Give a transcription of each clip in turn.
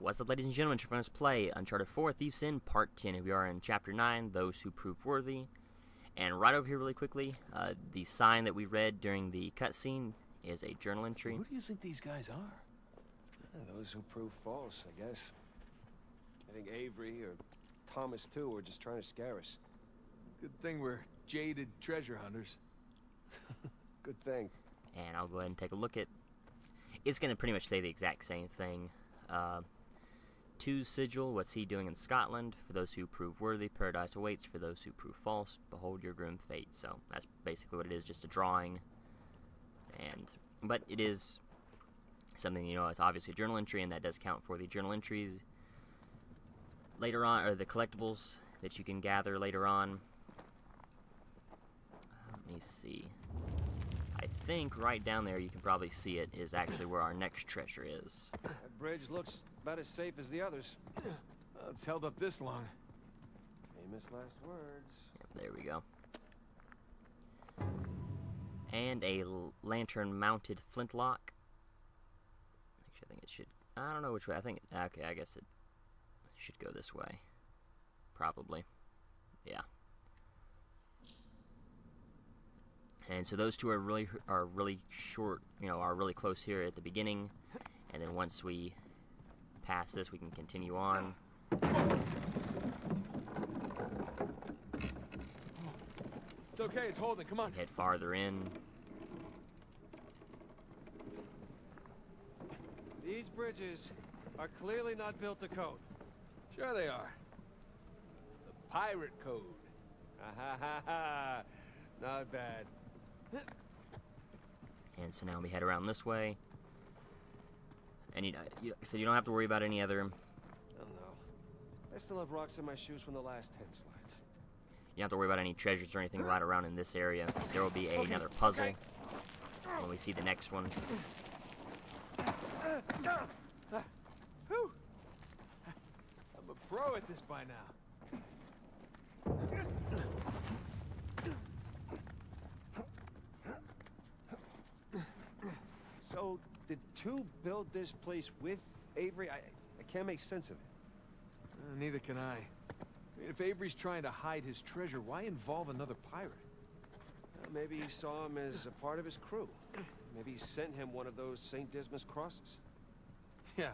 What's up, ladies and gentlemen? It's your friends play Uncharted 4 Thief's End Part 10. Here we are in Chapter 9, Those Who Prove Worthy. And right over here really quickly, the sign that we read during the cutscene is a journal entry. Who do you think these guys are? Those who prove false, I guess. I think Avery or Thomas, too, were just trying to scare us. Good thing we're jaded treasure hunters. Good thing. And I'll go ahead and take a look at... It's going to pretty much say the exact same thing. Two's sigil, what's he doing in Scotland? For those who prove worthy, paradise awaits. For those who prove false, behold your grim fate. So that's basically what it is, just a drawing. But it is something, you know, it's obviously a journal entry, and that does count for the journal entries later on, or the collectibles that you can gather later on. Let me see. I think right down there, you can probably see it, is actually where our next treasure is. That bridge looks about as safe as the others. Well, it's held up this long. Famous last words. Yep, there we go. And a lantern-mounted flintlock. Actually, I think it should... I don't know which way. I think... Okay, I guess it should go this way. Probably. Yeah. And so those two are really short, you know, are really close here at the beginning, and then once we pass this, we can continue on. It's okay, it's holding, come on. Head farther in. These bridges are clearly not built to code. Sure they are. The pirate code. Ha ha ha. Not bad. And so now we head around this way. And so you don't have to worry about any other... I don't know. I still have rocks in my shoes from the last 10 slides. You don't have to worry about any treasures or anything right around in this area. There will be another puzzle when we see the next one. Whew. I'm a pro at this by now. So, did two build this place with Avery? I can't make sense of it. Neither can I. If Avery's trying to hide his treasure, why involve another pirate? Maybe he saw him as a part of his crew. Maybe he sent him one of those Saint Dismas crosses. Yeah,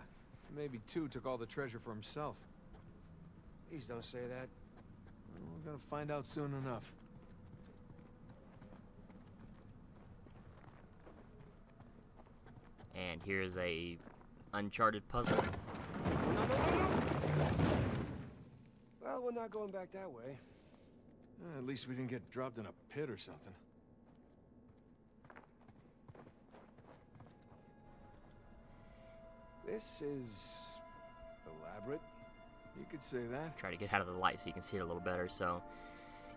maybe Two took all the treasure for himself. Please don't say that. Well, we're gonna find out soon enough. And here's a Uncharted puzzle. No. Well, we're not going back that way. At least we didn't get dropped in a pit or something. This is elaborate. You could say that. Try to get out of the light so you can see it a little better. So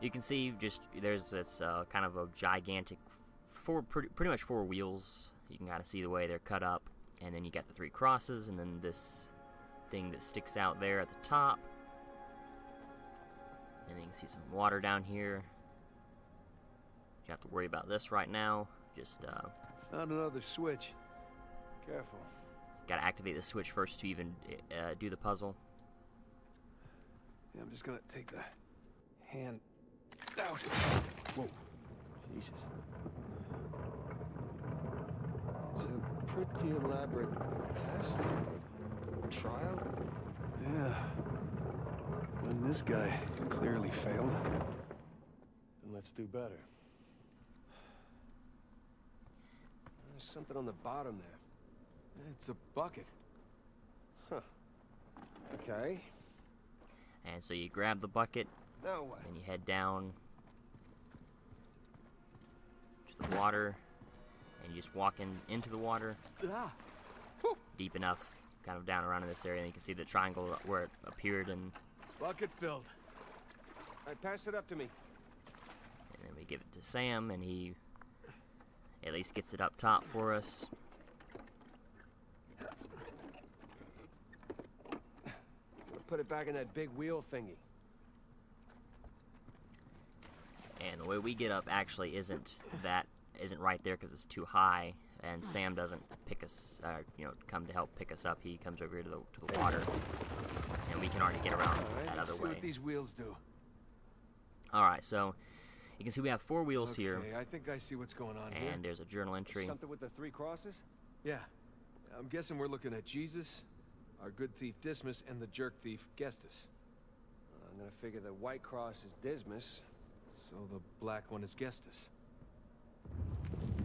you can see just there's this kind of a gigantic pretty much four wheels. You can kind of see the way they're cut up, and then you got the three crosses, and then this thing that sticks out there at the top, and then you can see some water down here. You don't have to worry about this right now. Just found another switch. Careful. Gotta activate the switch first to even do the puzzle. Yeah, I'm just gonna take the hand out. Whoa. Jesus. It's a pretty elaborate test. Trial? Yeah. And this guy clearly failed. Then let's do better. There's something on the bottom there. It's a bucket. Huh. Okay. And so you grab the bucket, Now what? and you head down to the water, and you just walk into the water Ah. deep enough, kind of down around in this area, and you can see the triangle where it appeared, and Bucket filled. All right, pass it up to me. then we give it to Sam, and he at least gets it up top for us. Put it back in that big wheel thingy. And the way we get up actually isn't right there because it's too high. and Sam doesn't pick us, come to help pick us up. He comes over here to the water, and we can already get around that other way. What these wheels do. All right, so you can see we have 4 wheels here. Okay, I think I see what's going on here. And there's a journal entry. Something with the 3 crosses? Yeah. I'm guessing we're looking at Jesus, our good thief Dismas, and the jerk thief Gestus. I'm gonna figure the white cross is Dismas. So the black one is Gestus.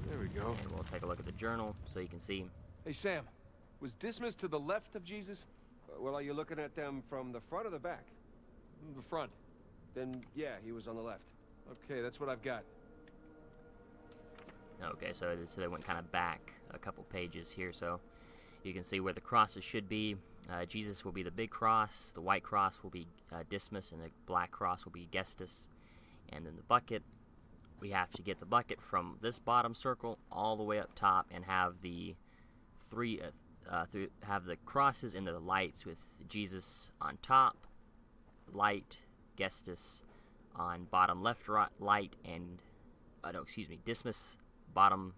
There we go. And we'll take a look at the journal so you can see. Hey, Sam. Was Dismas to the left of Jesus? Well, are you looking at them from the front or the back? The front. Then, yeah, he was on the left. Okay, that's what I've got. Okay, so they went kind of back a couple pages here, so you can see where the crosses should be. Jesus will be the big cross, the white cross will be Dismas, and the black cross will be Gestus. And then the bucket, we have to get the bucket from this bottom circle all the way up top and have the have the crosses and the lights with Jesus on top, light, Gestus on bottom left, right, light, and Dismas bottom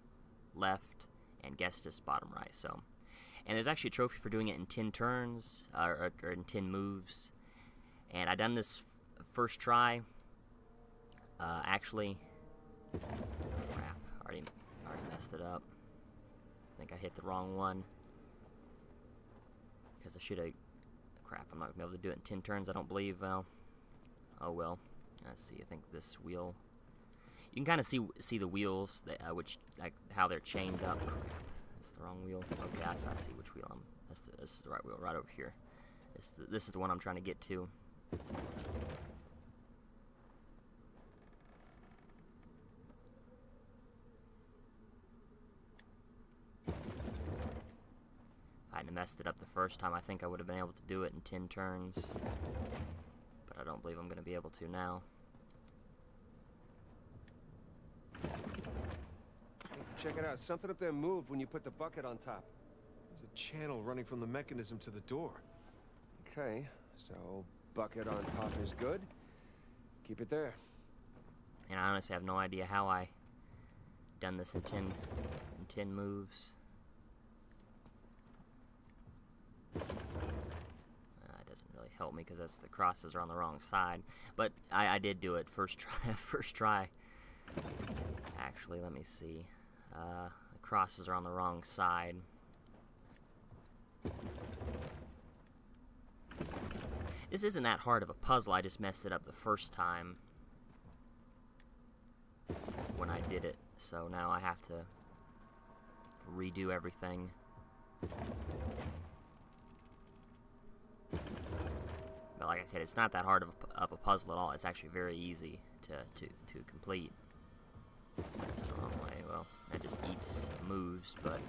left and Gestus bottom right. So, and there's actually a trophy for doing it in 10 turns or in 10 moves. And I done this first try. Actually, crap, already messed it up. I think I hit the wrong one because I should have. Crap, I'm not gonna be able to do it in 10 turns. I don't believe. Well, oh well. Let's see. I think this wheel. You can kind of see the wheels that how they're chained up. Crap, that's the wrong wheel. Okay, I see which wheel I'm. This is the right wheel, right over here. This is the one I'm trying to get to. If I hadn't messed it up the first time, I think I would have been able to do it in 10 turns. But I don't believe I'm going to be able to now. Check it out. Something up there moved when you put the bucket on top. There's a channel running from the mechanism to the door. Okay, so bucket on top is good. Keep it there. And I honestly have no idea how I done this in 10 moves. It doesn't really help me because the crosses are on the wrong side. But I did do it first try. First try. Actually, let me see. The crosses are on the wrong side. This isn't that hard of a puzzle. I just messed it up the first time when I did it. So now I have to redo everything. But like I said, it's not that hard of a puzzle at all. It's actually very easy to complete. That's the wrong way. Well, that just eats moves, but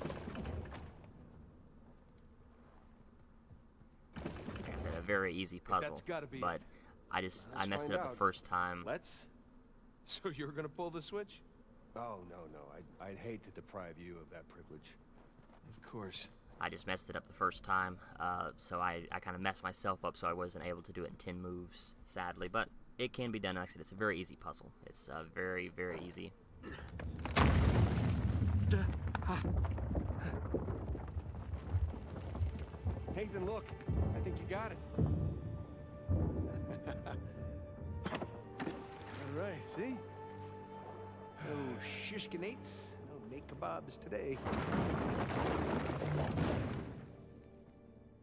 like I said, a very easy puzzle. That's gotta be but I messed it up the first time. Let's. So you're gonna pull the switch? Oh, no. I'd hate to deprive you of that privilege. Of course. I just messed it up the first time, so I kind of messed myself up, so I wasn't able to do it in 10 moves, sadly. But it can be done. Like I said, it's a very easy puzzle. It's very, very easy. Nathan, look. I think you got it. All right, see? No shishkinates, no make kebabs today.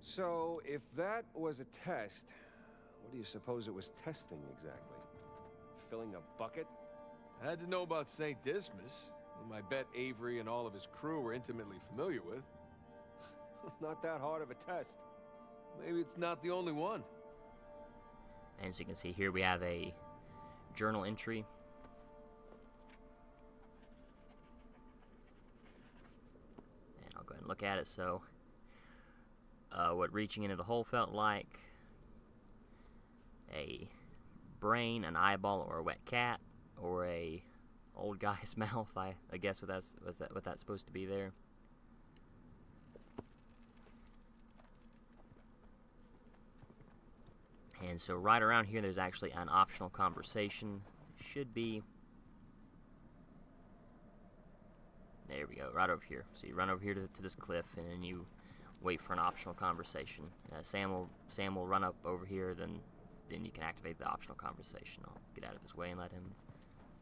So, if that was a test, what do you suppose it was testing exactly? Filling a bucket? I had to know about Saint Dismas, whom I bet Avery and all of his crew were intimately familiar with. Not that hard of a test. Maybe it's not the only one. As you can see here, we have a journal entry. And I'll go ahead and look at it. So, what reaching into the hole felt like: a brain, an eyeball, or a wet cat, or a old guy's mouth. I guess what that's supposed to be there. And so right around here, there's actually an optional conversation. Should be There we go, right over here. So you run over here to this cliff, and then you wait for an optional conversation. Sam will run up over here, then you can activate the optional conversation. I'll get out of his way and let him.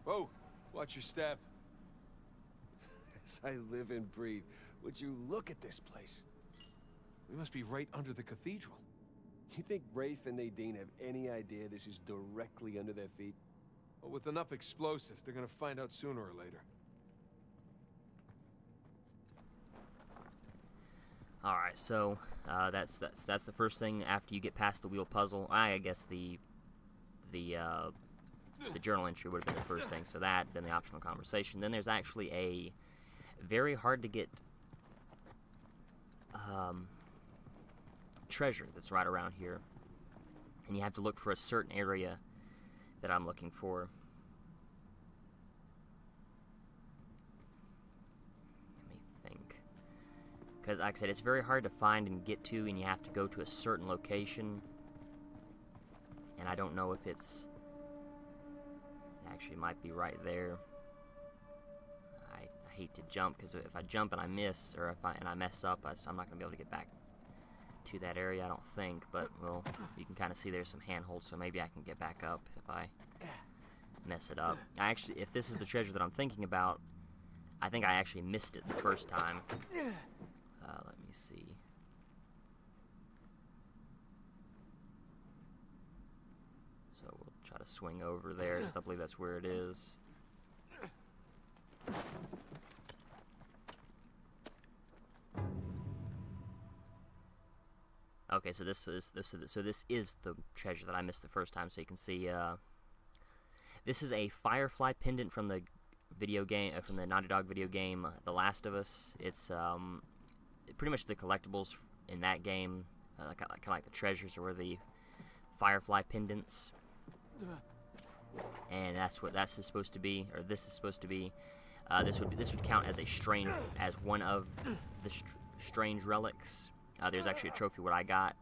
Whoa! Watch your step. As I live and breathe, would you look at this place? We must be right under the cathedral. You think Rafe and Nadine have any idea this is directly under their feet? Well, with enough explosives, they're gonna find out sooner or later. All right, so that's the first thing after you get past the wheel puzzle. I guess the journal entry would have been the first thing. So that, then the optional conversation. Then there's actually a very hard to get treasure that's right around here, and you have to look for a certain area that I'm looking for. Let me think, because like I said, it's very hard to find and get to, and you have to go to a certain location, and I don't know if it's actually might be right there. I hate to jump, because if I jump and I miss, or if I mess up, I'm not going to be able to get back to that area, I don't think. But, well, you can kind of see there's some handholds, so maybe I can get back up if I mess it up. Actually, if this is the treasure that I'm thinking about, I think I actually missed it the first time. Let me see. So we'll try to swing over there, because I believe that's where it is. Okay, so this is the treasure that I missed the first time. So you can see, this is a firefly pendant from the video game, from the Naughty Dog video game, The Last of Us. It's pretty much the collectibles in that game, kind of like the treasures, or the firefly pendants. And that's what this is supposed to be, or this is supposed to be. This would count as one of the strange relics. There's actually a trophy what I got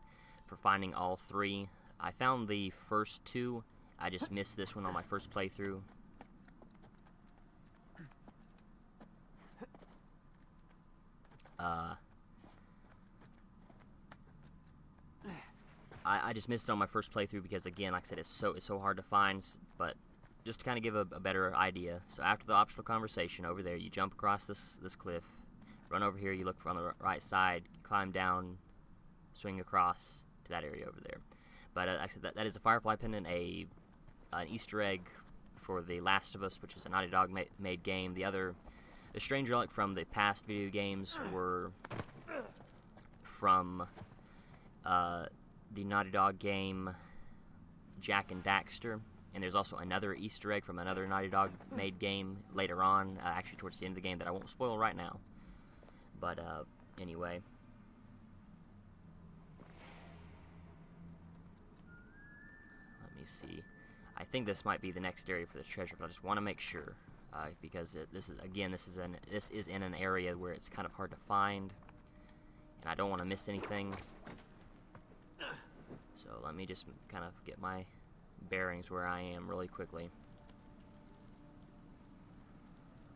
for finding all three. I found the first two. I just missed this one on my first playthrough. I just missed it on my first playthrough because, again, like I said, it's so hard to find. But just to kind of give a better idea, so after the optional conversation over there, you jump across this cliff, run over here, you look on the right side, climb down, swing across to that area over there. But like I said, that is a firefly pendant, an Easter egg for The Last of Us, which is a Naughty Dog made game. The strange relic from the past video games were from the Naughty Dog game Jak and Daxter, and there's also another Easter egg from another Naughty Dog made game later on, actually towards the end of the game, that I won't spoil right now. But anyway, let me see. I think this might be the next area for the treasure, but I just want to make sure, because this is in an area where it's kind of hard to find, and I don't want to miss anything. So let me just kind of get my bearings where I am really quickly.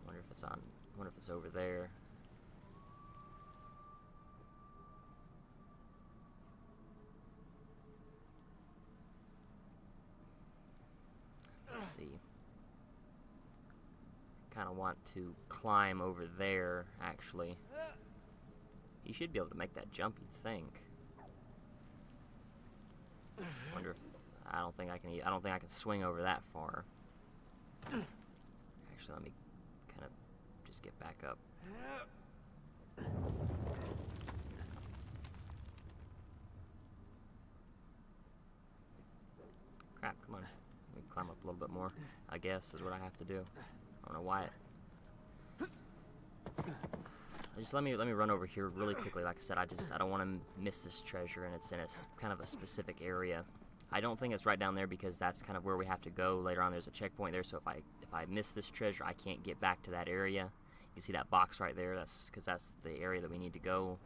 Wonder if it's over there. Let's see. Kind of want to climb over there, actually. You should be able to make that jump, you'd think. Wonder if I don't think I can swing over that far. Actually, let me kind of just get back up. Crap, come on. Let me climb up a little bit more, I guess, is what I have to do. I don't know why just let me run over here really quickly. Like I said, I don't want to miss this treasure, and it's in a kind of a specific area. I don't think it's right down there, because that's kind of where we have to go later on. There's a checkpoint there, so if I miss this treasure, I can't get back to that area. You see that box right there? That's because that's the area that we need to go.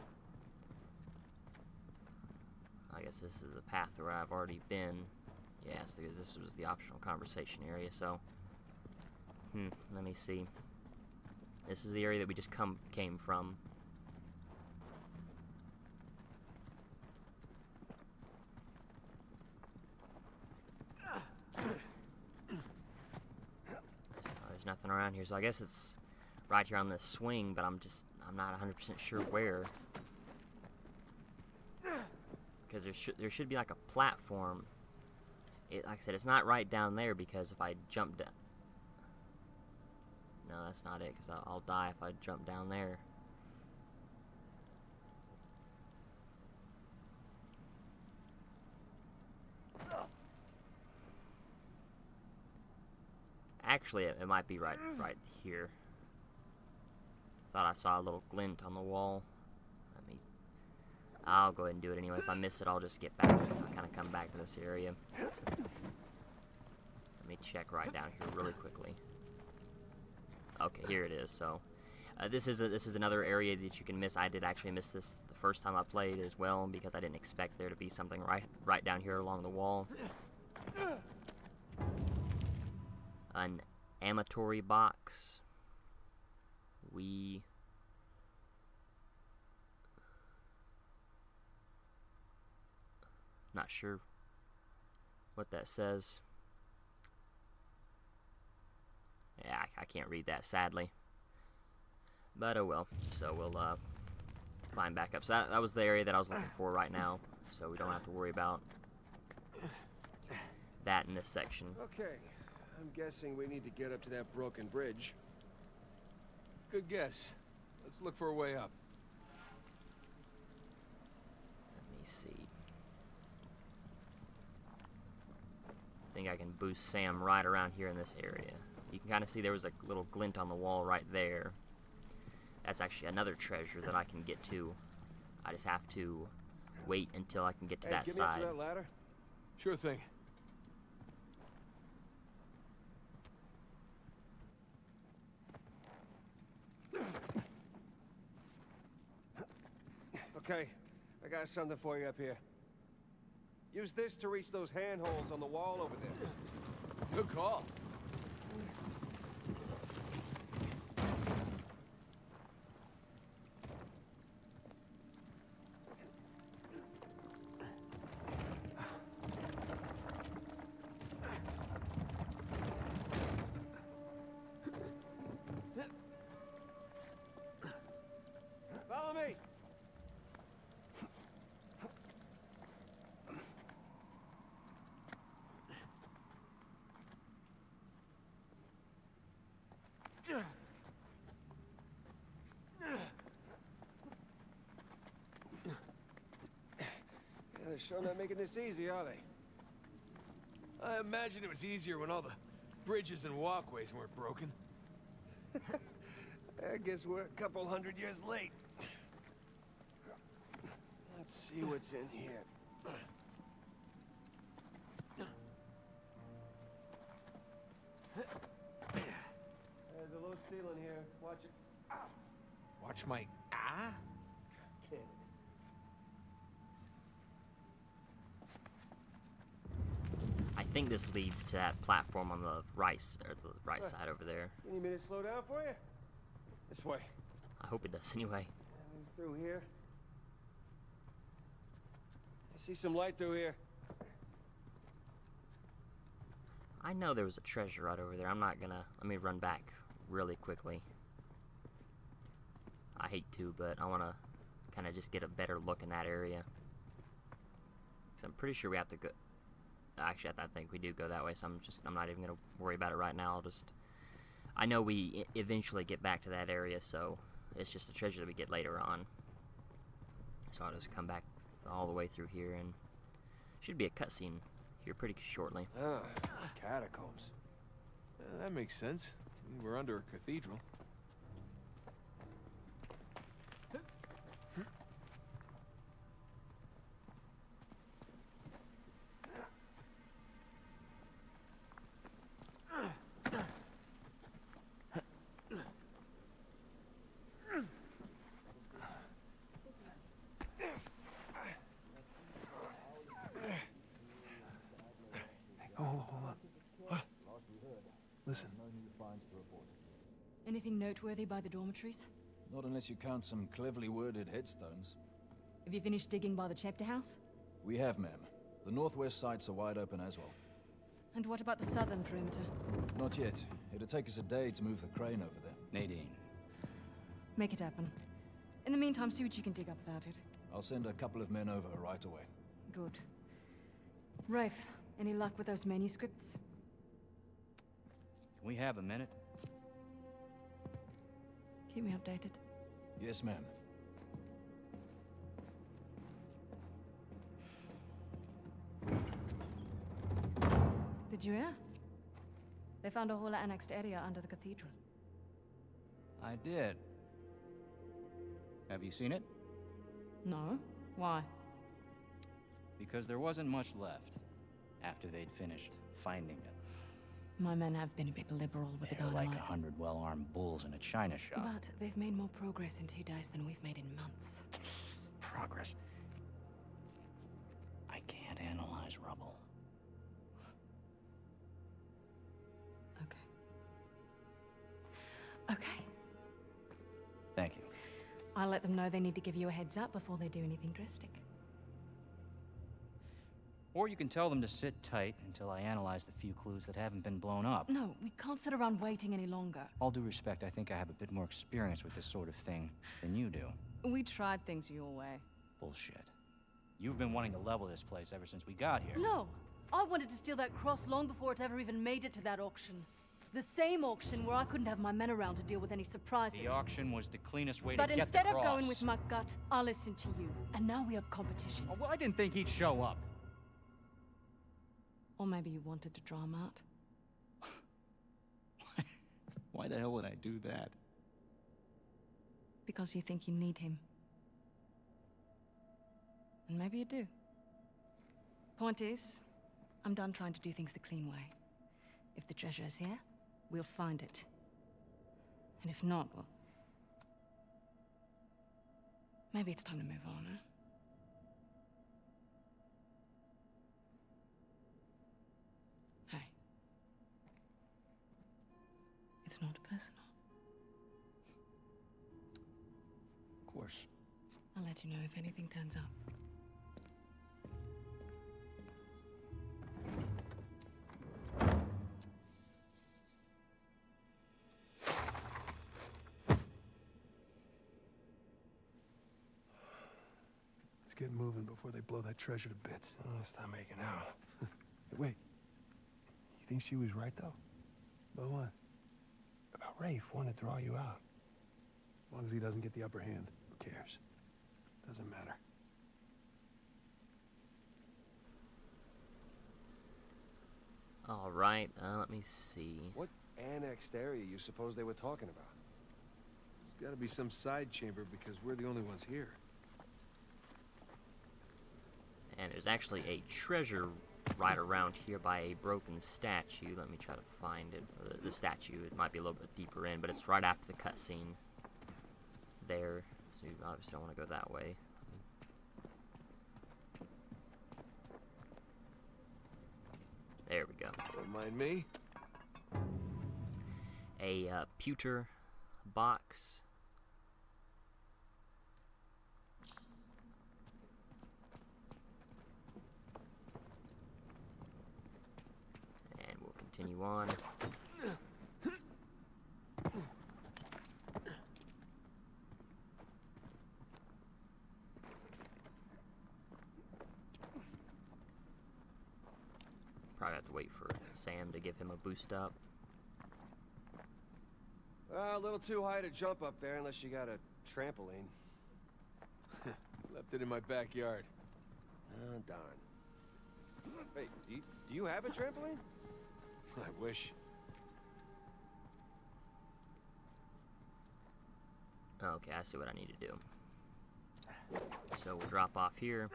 I guess this is the path where I've already been. Yes, because this was the optional conversation area. So, let me see. This is the area that we just came from. So there's nothing around here, so I guess it's right here on this swing, but I'm not 100% sure where. Because there should be like a platform. Like I said, it's not right down there, because if I jump down... No, that's not it, because I'll die if I jump down there. Actually, it might be right here. Thought I saw a little glint on the wall. I'll go ahead and do it anyway. If I miss it, I'll just get back. I'll kind of come back to this area. Let me check right down here really quickly. Okay, here it is. So, this is another area that you can miss. I did actually miss this the first time I played as well, because I didn't expect there to be something right down here along the wall. An amatory box. Not sure what that says. Yeah, I can't read that, sadly. But oh well. So we'll climb back up. So that was the area that I was looking for right now. So we don't have to worry about that in this section. Okay, I'm guessing we need to get up to that broken bridge. Good guess. Let's look for a way up. Let me see. I think I can boost Sam right around here in this area. You can kind of see there was a little glint on the wall right there. That's actually another treasure that I can get to. I just have to wait until I can get to that get side. Me up to that ladder. Sure thing. Okay, I got something for you up here. Use this to reach those handholds on the wall over there. Good call. Follow me. They're sure not making this easy, are they? I imagine it was easier when all the bridges and walkways weren't broken. I guess we're a couple hundred years late. Let's see what's in here. There's a low ceiling here. Watch it. Watch my ah? Kid. I think this leads to that platform on the right side over there. You need me to slow down for you? This way. I hope it does anyway. Through here. I see some light through here. I know there was a treasure right over there. I'm not gonna... Let me run back really quickly. I hate to, but I want to kind of just get a better look in that area. Because I'm pretty sure we have to go... Actually, I think we do go that way, so I'm not even going to worry about it right now. I know we eventually get back to that area, so it's just a treasure that we get later on. So I'll just come back all the way through here, and should be a cutscene here pretty shortly. Ah, catacombs. That makes sense. We're under a cathedral. Listen. anything noteworthy by the dormitories? Not unless you count some cleverly worded headstones. Have you finished digging by the chapter house? We have, ma'am. The northwest sites are wide open as well. And what about the southern perimeter? Not yet. It'll take us a day to move the crane over there. Nadine. Make it happen. In the meantime, see what you can dig up about it. I'll send a couple of men over right away. Good. Rafe, any luck with those manuscripts? Can we have a minute? Keep me updated. Yes, ma'am. Did you hear? They found a whole annexed area under the cathedral. I did. Have you seen it? No? Why? Because there wasn't much left after they'd finished finding it. My men have been a bit liberal with the They're dynamite. like 100 well-armed bulls in a china shop. But they've made more progress in 2 days than we've made in months. Progress. I can't analyze rubble. Okay. Okay. Thank you. I'll let them know they need to give you a heads up before they do anything drastic. Or you can tell them to sit tight until I analyze the few clues that haven't been blown up. No, we can't sit around waiting any longer. All due respect, I think I have a bit more experience with this sort of thing than you do. We tried things your way. Bullshit. You've been wanting to level this place ever since we got here. No! I wanted to steal that cross long before it ever even made it to that auction. The same auction where I couldn't have my men around to deal with any surprises. The auction was the cleanest way But to get the instead cross. of going with my gut, I listened to you. And now we have competition. Oh, well, I didn't think he'd show up. Or maybe you wanted to draw him out. Why the hell would I do that? Because you think you need him. And maybe you do. Point is, I'm done trying to do things the clean way. If the treasure is here, we'll find it. And if not, well... maybe it's time to move on, huh? Hey. It's not personal. Of course. I'll let you know if anything turns up. Let's get moving before they blow that treasure to bits. Oh, stop making out. Wait. You think she was right, though? About what? About Rafe wanting to draw you out. As long as he doesn't get the upper hand, who cares? Doesn't matter. All right, let me see. What annexed area you suppose they were talking about? There's got to be some side chamber because we're the only ones here. And there's actually a treasure right around here by a broken statue. Let me try to find it. The statue, it might be a little bit deeper in, but it's right after the cutscene there. So you obviously don't want to go that way. There we go. Don't mind me. A pewter box. And we'll continue on. Probably have to wait for Sam to give him a boost up. A little too high to jump up there unless you got a trampoline. Left it in my backyard. Oh, darn. Hey, do you have a trampoline? I wish. Okay, I see what I need to do. So we'll drop off here,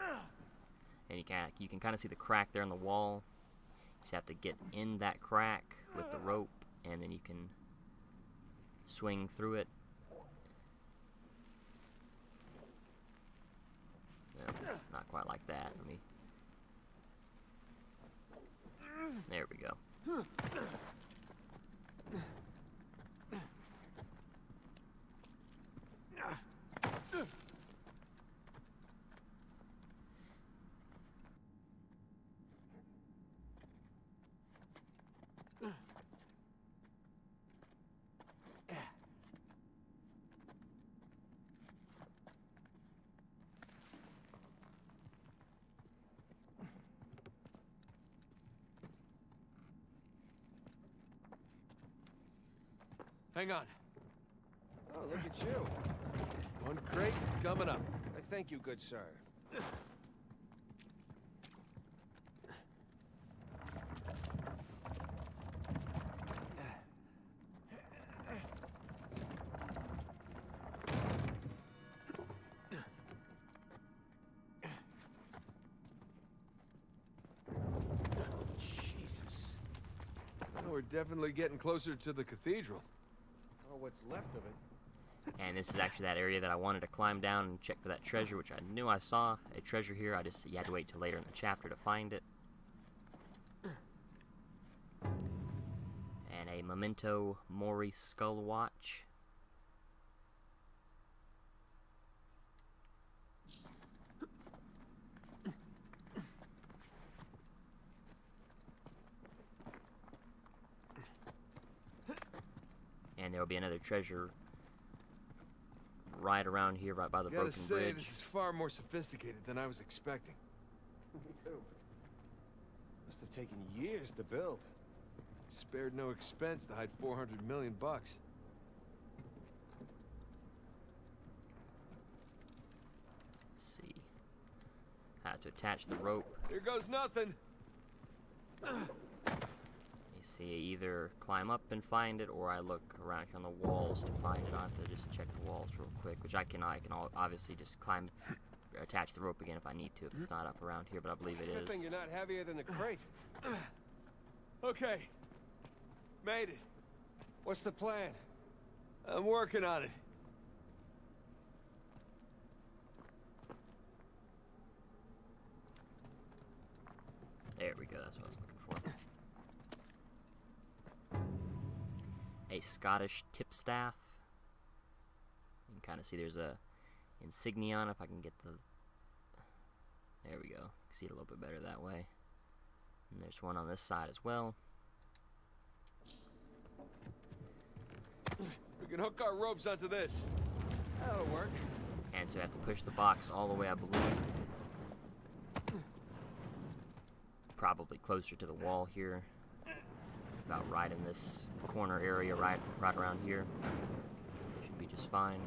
and you can kind of see the crack there in the wall. You just have to get in that crack with the rope, and then you can swing through it. No, not quite like that. Let me. There we go. Hang on. Oh, look at you. One crate coming up. I thank you, good sir. We're definitely getting closer to the cathedral. Oh, what's left of it. And this is actually that area that I wanted to climb down and check for that treasure, which I knew I saw a treasure here. You had to wait till later in the chapter to find it. And a Memento Mori skull watch. And there will be another treasure right around here, right by the broken bridge. This is far more sophisticated than I was expecting. Me too. Must have taken years to build. Spared no expense to hide 400 million bucks. Let's see. I have to attach the rope. Here goes nothing. You see, I either climb up and find it, or I look around here on the walls to find it. I have to just check the walls real quick, which I can obviously just climb, attach the rope again if I need to, if it's not up around here, but I believe it Good is. thing you're not heavier than the crate. Okay. Made it. What's the plan? I'm working on it. There we go, that's what I was looking for. A Scottish tipstaff. You can kind of see there's a insignia on it, if I can get the... There we go. See it a little bit better that way. And there's one on this side as well. We can hook our ropes onto this. That'll work. And so I have to push the box all the way, I believe. Probably closer to the wall here. About right in this corner area, right around here. Should be just fine.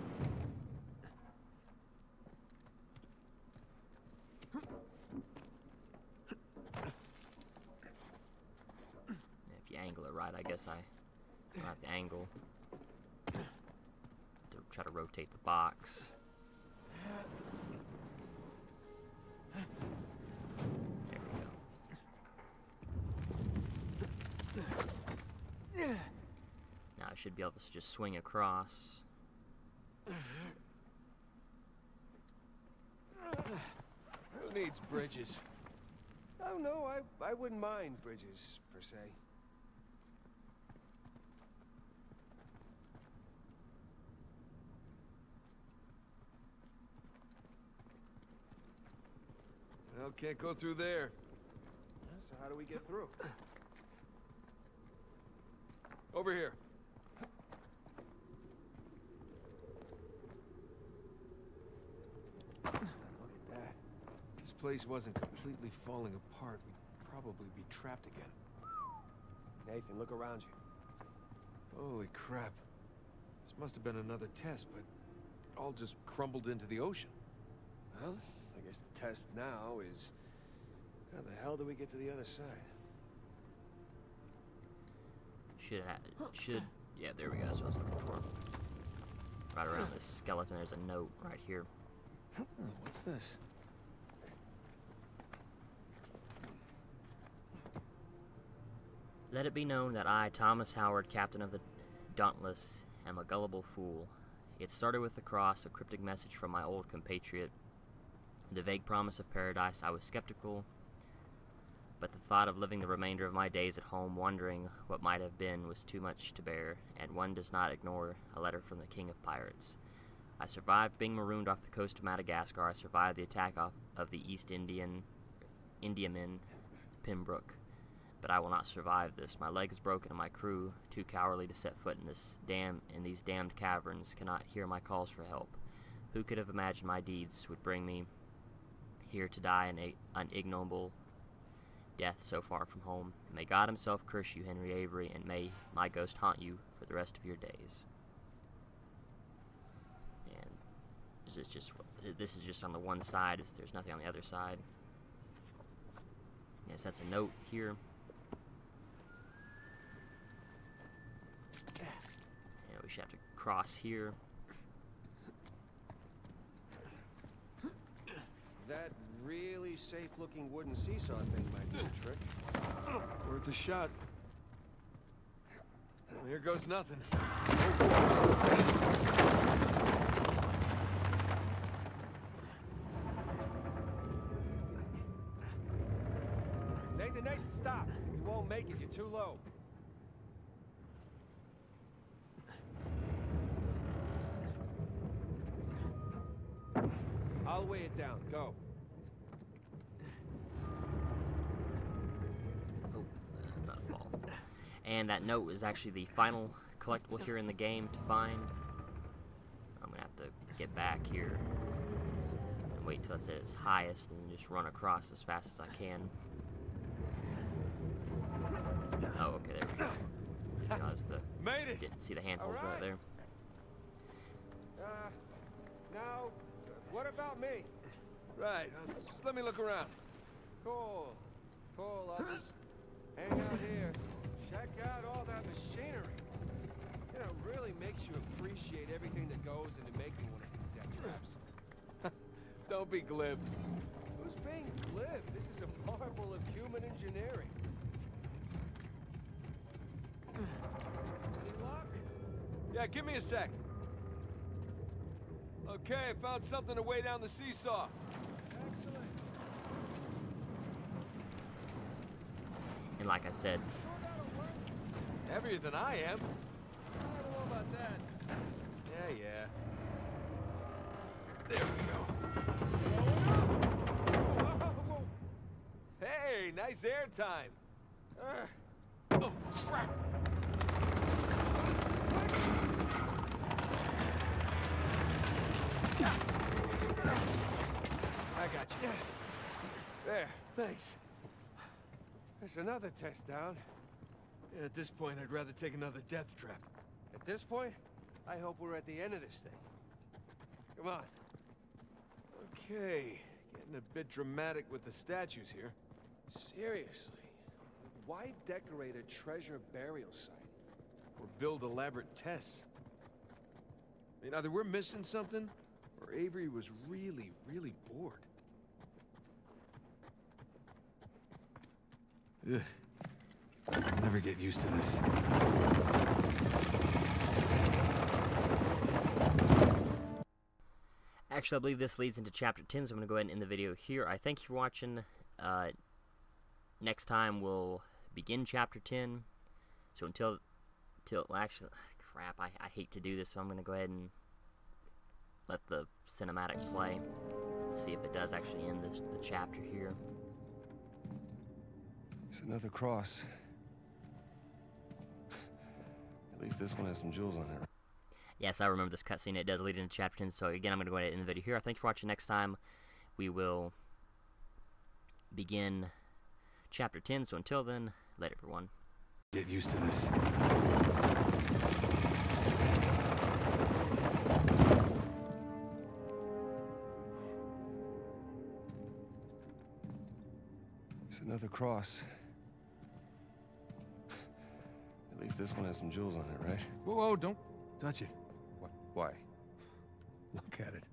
If you angle it right, I guess I don't have to angle to try to rotate the box. There we go. Now I should be able to just swing across. Who needs bridges? Oh, no, I wouldn't mind bridges, per se. Well, can't go through there. So how do we get through? Over here. Look at that. If this place wasn't completely falling apart, we'd probably be trapped again. Nathan, look around you. Holy crap. This must have been another test, but it all just crumbled into the ocean. Well, I guess the test now is, how the hell do we get to the other side? Yeah, there we go, that's what I was looking for. Right around this skeleton, there's a note right here. What's this? Let it be known that I, Thomas Howard, captain of the Dauntless, am a gullible fool. It started with the cross, a cryptic message from my old compatriot. The vague promise of paradise, I was skeptical, but the thought of living the remainder of my days at home wondering what might have been was too much to bear, and one does not ignore a letter from the king of pirates. I survived being marooned off the coast of Madagascar. I survived the attack of the East Indiamen, Pembroke. But I will not survive this. My leg is broken and my crew, too cowardly to set foot in these damned caverns, cannot hear my calls for help. Who could have imagined my deeds would bring me here to die an ignoble death so far from home? May God himself curse you, Henry Avery, and may my ghost haunt you for the rest of your days. And this is just on the one side. There's nothing on the other side. Yes, that's a note here. And we should have to cross here. That really safe-looking wooden seesaw thing might do a trick. Worth a shot. Well, here goes nothing. Nathan, stop! You won't make it. You're too low. I'll weigh it down. Go. Oh, not fall. And that note is actually the final collectible here in the game to find. I'm gonna have to get back here and wait till it's at its highest and just run across as fast as I can. Oh, okay, there we go. Made it! Didn't see the handholds All right. right there. Now, what about me? Right, just let me look around. Cool. I'll just hang out here. Check out all that machinery. You know, it really makes you appreciate everything that goes into making one of these death traps. Don't be glib. Who's being glib? This is a marvel of human engineering. Any luck? Yeah, give me a sec. Okay, I found something to weigh down the seesaw. Excellent. And like I said, Sure that'll work? It's heavier than I am. I don't know about that. Yeah. There we go. Whoa. Hey, nice air time. Oh, crap. I got you. There. Thanks. There's another test down. Yeah, at this point, I'd rather take another death trap. At this point, I hope we're at the end of this thing. Come on. Okay, getting a bit dramatic with the statues here. Seriously. Why decorate a treasure burial site? Or build elaborate tests. I mean, either we're missing something, or Avery was really, really bored. Ugh. I'll never get used to this. actually I believe this leads into chapter 10, so I'm going to go ahead and end the video here. I thank you for watching. Next time we'll begin chapter 10. So until well, actually, crap, I hate to do this, so I'm going to go ahead and let the cinematic play. See if it does actually end the chapter here. It's another cross. At least this one has some jewels on it. Yes, I remember this cutscene. It does lead into chapter 10. So again, I'm going to go ahead and end the video here. Thank you for watching. Next time we will begin chapter 10. So until then, later everyone. Get used to this. It's another cross. At least this one has some jewels on it, right? Whoa, whoa, don't touch it. What? Why? Look at it.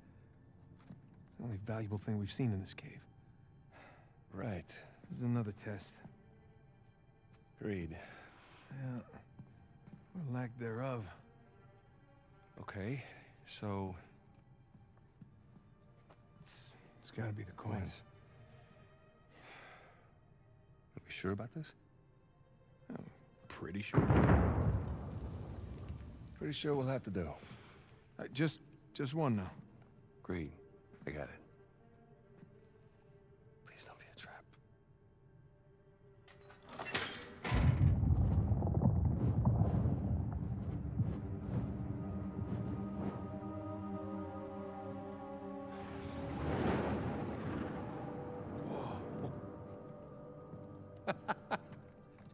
It's the only valuable thing we've seen in this cave. Right. This is another test. Agreed. Yeah. Or lack thereof. Okay, so... It's gotta be the coins. Are we sure about this? I'm pretty sure. Pretty sure we'll have to do. Just one now. Agreed. I got it. Please don't be a trap.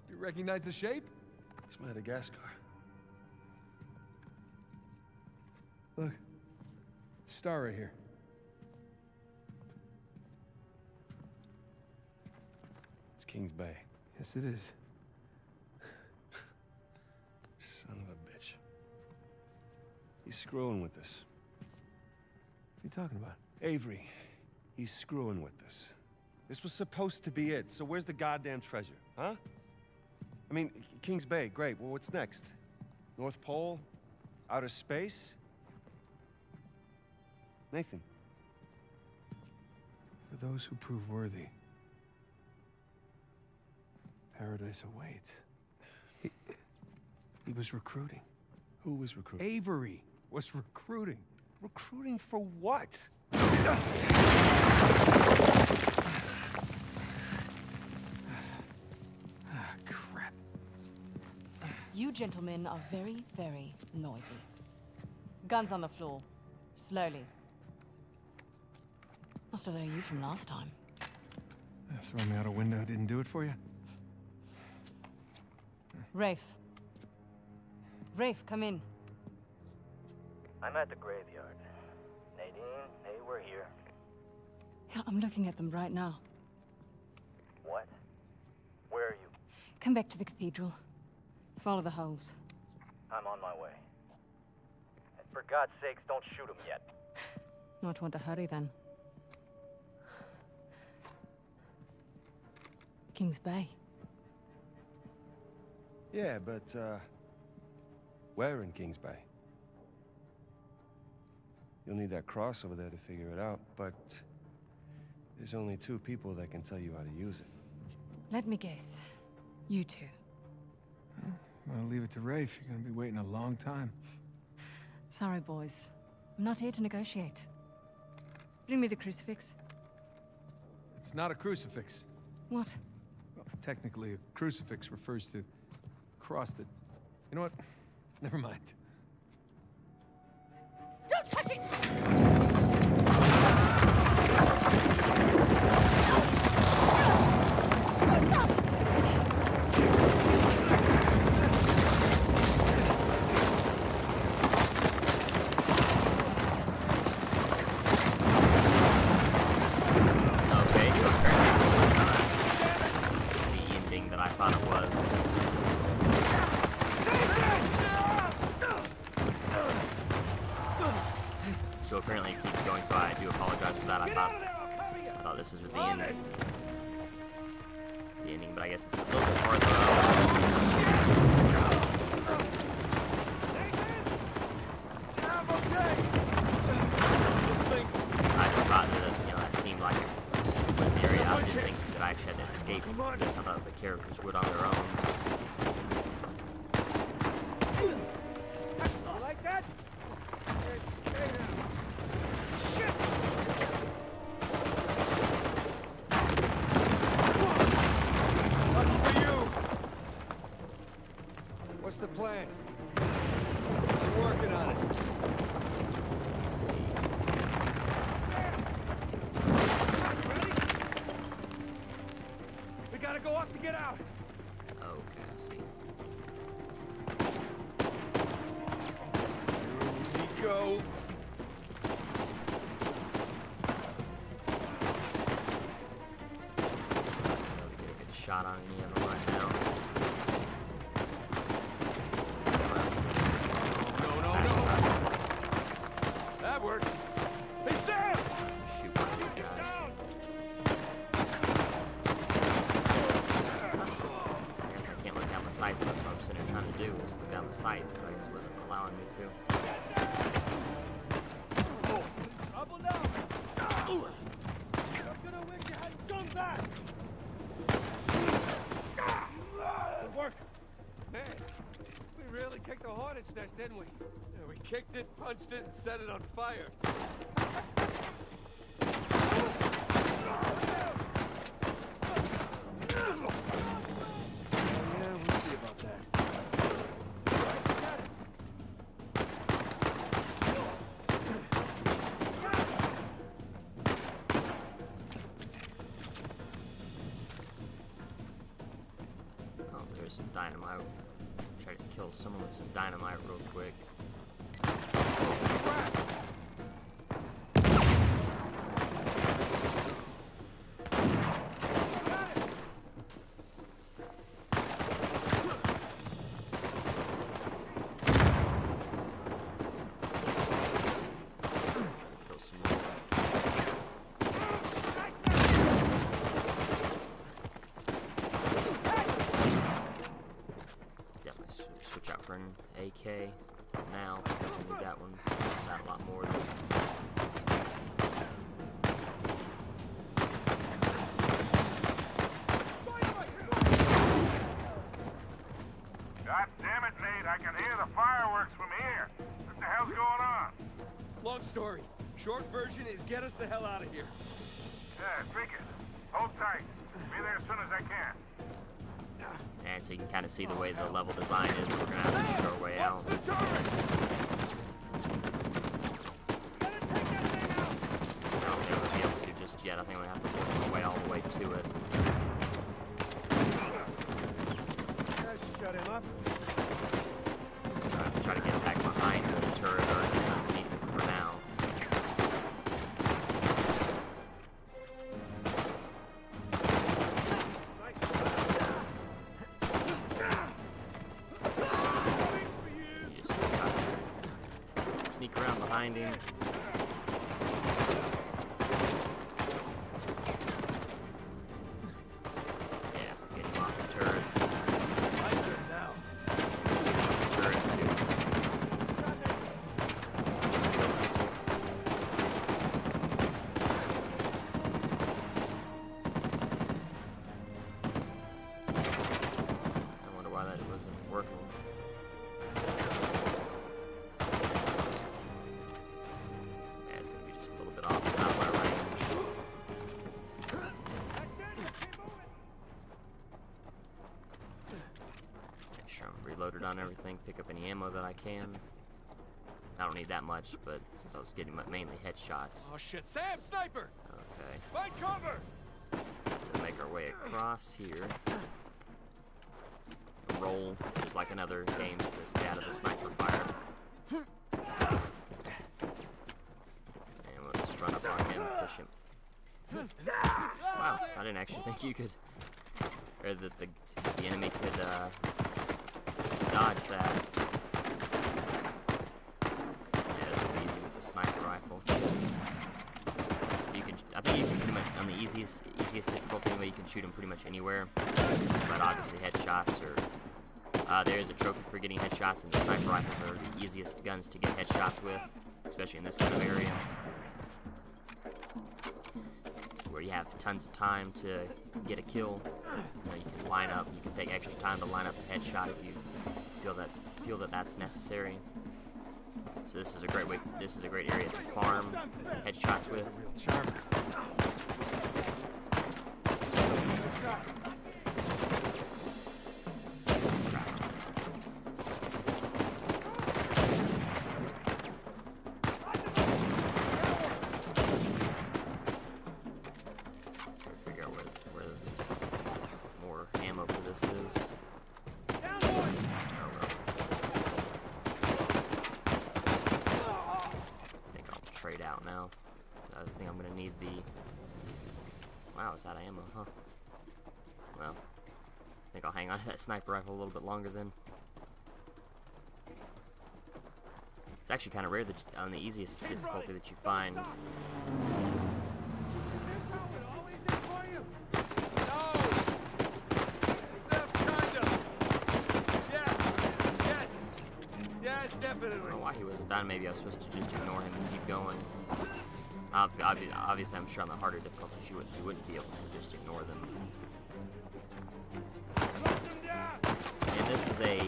You recognize the shape? It's Madagascar. Star right here. It's Kings Bay. Yes, it is. Son of a bitch. He's screwing with us. What are you talking about? Avery, he's screwing with us. This was supposed to be it, so where's the goddamn treasure, huh? I mean, Kings Bay, great. Well, what's next? North Pole? Outer space? Nathan. For those who prove worthy, paradise awaits. He was recruiting. Who was recruiting? Avery was recruiting. Recruiting for what? Crap. You gentlemen are very, very noisy. Guns on the floor. Slowly. Must have known you from last time. Throw me out a window didn't do it for you? Rafe. Rafe, come in. I'm at the graveyard. Nadine, hey, we're here. Yeah, I'm looking at them right now. What? Where are you? Come back to the cathedral. Follow the holes. I'm on my way. And for God's sakes, don't shoot him yet. Not want to hurry then. Kings Bay. Yeah, but, where in Kings Bay? You'll need that cross over there to figure it out, but there's only 2 people that can tell you how to use it. Let me guess. You two. I'll leave it to Rafe. You're gonna be waiting a long time. Sorry, boys. I'm not here to negotiate. Bring me the crucifix. It's not a crucifix. What? Well, technically, a crucifix refers to a cross that... You know what? Never mind. Don't touch it! So apparently it keeps going, so I do apologize for that. I thought this was the end. The ending, but I guess it's a little bit farther up. I just thought that, you know, that seemed like a split area. I didn't think that I actually had to escape. I guess I thought the characters would on their own. Like that? What's the plan? We're working on it. Let's see. Ready? We gotta go up to get out. Okay, I see. Here we go. Get a good shot on any of them right now. That works. Hey, Sam! Shoot one of these guys. I guess I can't look down the sights. That's what I'm sitting here trying to do, is look down the sights. So I guess it wasn't allowing me to. Up and down. I'm gonna wish you hadn't done that. Good work. Man, we really kicked the hornet's nest, didn't we? Yeah, we kicked it, punched it, and set it on fire. Yeah, we'll see about that. Oh, there's some dynamite. Try to kill someone with some dynamite real quick. story. Short version is get us the hell out of here. Yeah, figured. Hold tight. Be there as soon as I can. And so you can kind of see the way the level design is. We're gonna have to shoot our way out. The turret! I don't think we'll be able to just yet. I think we have to work our way all the way to it. Shut him up. I have to try to get back behind the turret or just underneath it for now. You just sneak around behind him. Yeah, get him off the turret. Reloaded on everything, pick up any ammo that I can. I don't need that much, but since I was getting mainly headshots. Oh shit, Sam, sniper! Okay. Find cover! We'll make our way across here. Roll, just like in other games, to stay out of the sniper fire. And we'll just run up on him, push him. Wow, I didn't actually think you could, or that the enemy could, dodge that. Yeah, this will be easy with the sniper rifle. You can, I think you can pretty much, on the easiest difficulty anyway, you can shoot them pretty much anywhere. But obviously headshots are, there is a trophy for getting headshots, and the sniper rifles are the easiest guns to get headshots with, especially in this kind of area, where you have tons of time to get a kill. You know, you can line up, you can take extra time to line up a headshot if you feel that that's necessary. So this is a great way. This is a great area to farm headshots with. Figure out where more ammo for this is. Trade out now. I think I'm gonna need the. Wow, it's out of ammo, huh? Well, I think I'll hang on to that sniper rifle a little bit longer then. It's actually kind of rare that on the easiest difficulty that you find. I don't know why he wasn't done. Maybe I was supposed to just ignore him and keep going. Obviously, I'm sure on the harder difficulties you wouldn't be able to just ignore them. And this is a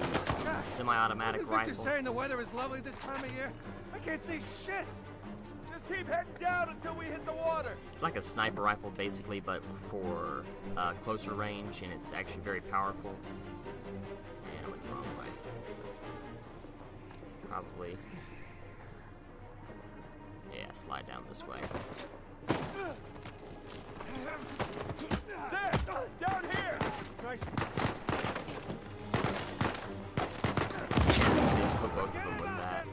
semi-automatic rifle. You're saying the weather is lovely this time of year? I can't see shit. Just keep heading down until we hit the water. It's like a sniper rifle basically, but for closer range, and it's actually very powerful. And I went the wrong way. Probably. Yeah, slide down this way. Sam, down here. Nice. Put both of them with that.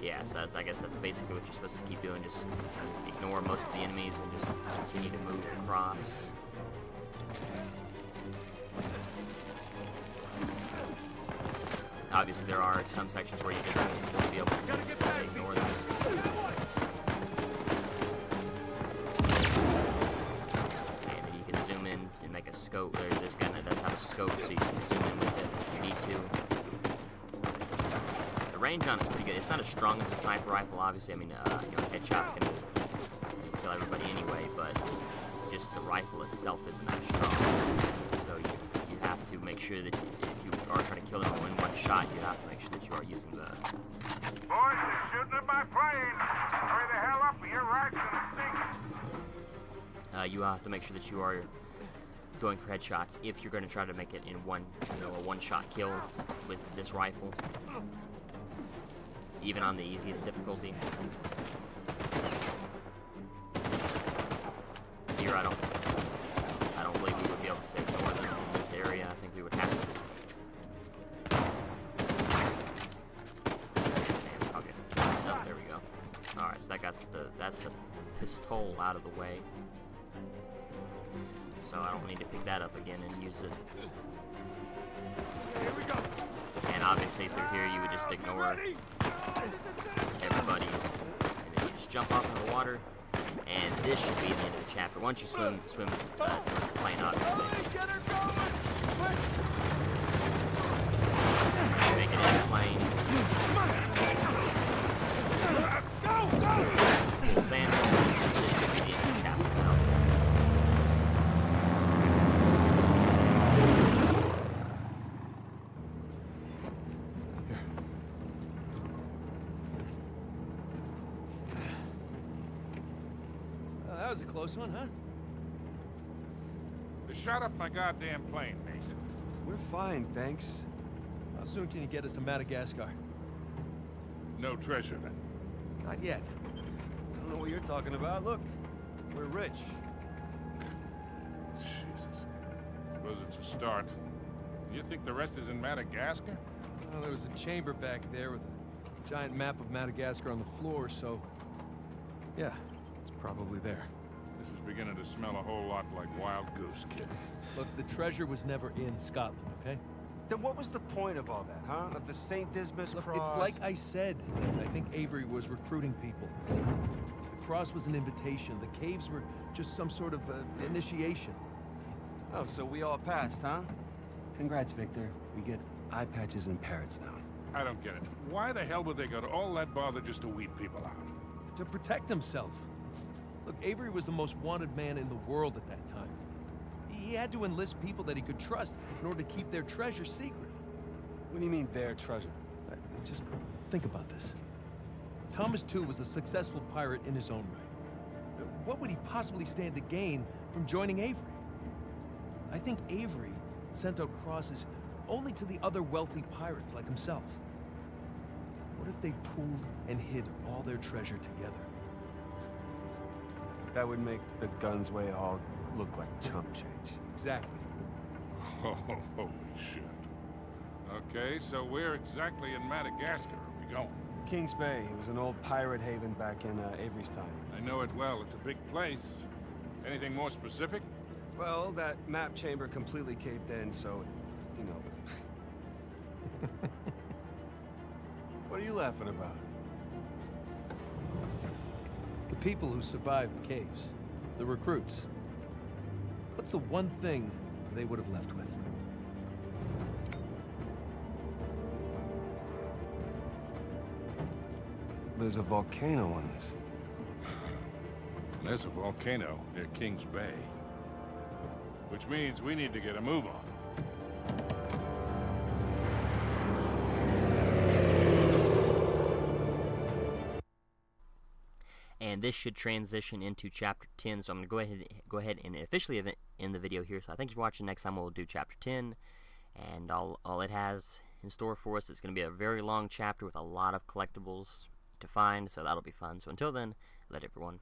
Yeah, so I guess that's basically what you're supposed to keep doing. Just ignore most of the enemies and just continue to move across. Obviously, there are some sections where you just won't be able to ignore them. And then you can zoom in and make a scope. This gun does have a scope, so you can zoom in with it if you need to. The range on it's pretty good. It's not as strong as a sniper rifle, obviously. I mean, you know, headshots can kill everybody anyway, but just the rifle itself isn't that strong. So you have to make sure that if you are trying to kill them in one shot, you have to make sure that you are using the... Boys, they're shooting at my plane. Hurry the hell up or your right's gonna sink. You have to make sure that you are going for headshots if you're going to try to make it in one, a one-shot kill with this rifle, even on the easiest difficulty. Here, I don't believe we would be able to ignore them in this area. I think we would have to. Oh, there we go. All right, so that's the pistol out of the way. So I don't need to pick that up again and use it. Here we go. And obviously through here you would just ignore everybody, and then you just jump off in the water, and this should be the end of the chapter. Once you swim to the plane, obviously. Make it in the plane. Full sandals. This should be the end of the chapter now. That was a close one, huh? They shot up my goddamn plane, Nathan. We're fine, thanks. How soon can you get us to Madagascar? No treasure, then. Not yet. I don't know what you're talking about. Look, we're rich. Jesus. Suppose it's a start. You think the rest is in Madagascar? Well, there was a chamber back there with a giant map of Madagascar on the floor, so... yeah, it's probably there. This is beginning to smell a whole lot like Wild Goose, kid. Look, the treasure was never in Scotland, okay? Then what was the point of all that, huh? Of the Saint Dismas Look, cross? it's like I said. I think Avery was recruiting people. The cross was an invitation. The caves were just some sort of initiation. Oh, so we all passed, huh? Congrats, Victor. We get eye patches and parrots now. I don't get it. Why the hell would they go to all that bother just to weed people out? To protect himself. Look, Avery was the most wanted man in the world at that time. He had to enlist people that he could trust in order to keep their treasure secret. What do you mean, their treasure? Just think about this. Thomas, too, was a successful pirate in his own right. What would he possibly stand to gain from joining Avery? I think Avery sent out crosses only to the other wealthy pirates like himself. What if they pooled and hid all their treasure together? That would make the Gunsway all look like chump change. Exactly. Oh, holy shit. Okay, so where exactly in Madagascar are we going? Kings Bay. It was an old pirate haven back in Avery's time. I know it well. It's a big place. Anything more specific? Well, that map chamber completely caved in, so, you know. What are you laughing about? The people who survived the caves, the recruits. What's the one thing they would have left with? There's a volcano on this. There's a volcano near Kings Bay. Which means we need to get a move on. And this should transition into Chapter 10, so I'm going to go ahead and officially end the video here. So I thank you for watching. Next time we'll do Chapter 10, and all it has in store for us is going to be a very long chapter with a lot of collectibles to find, so that'll be fun. So until then, let everyone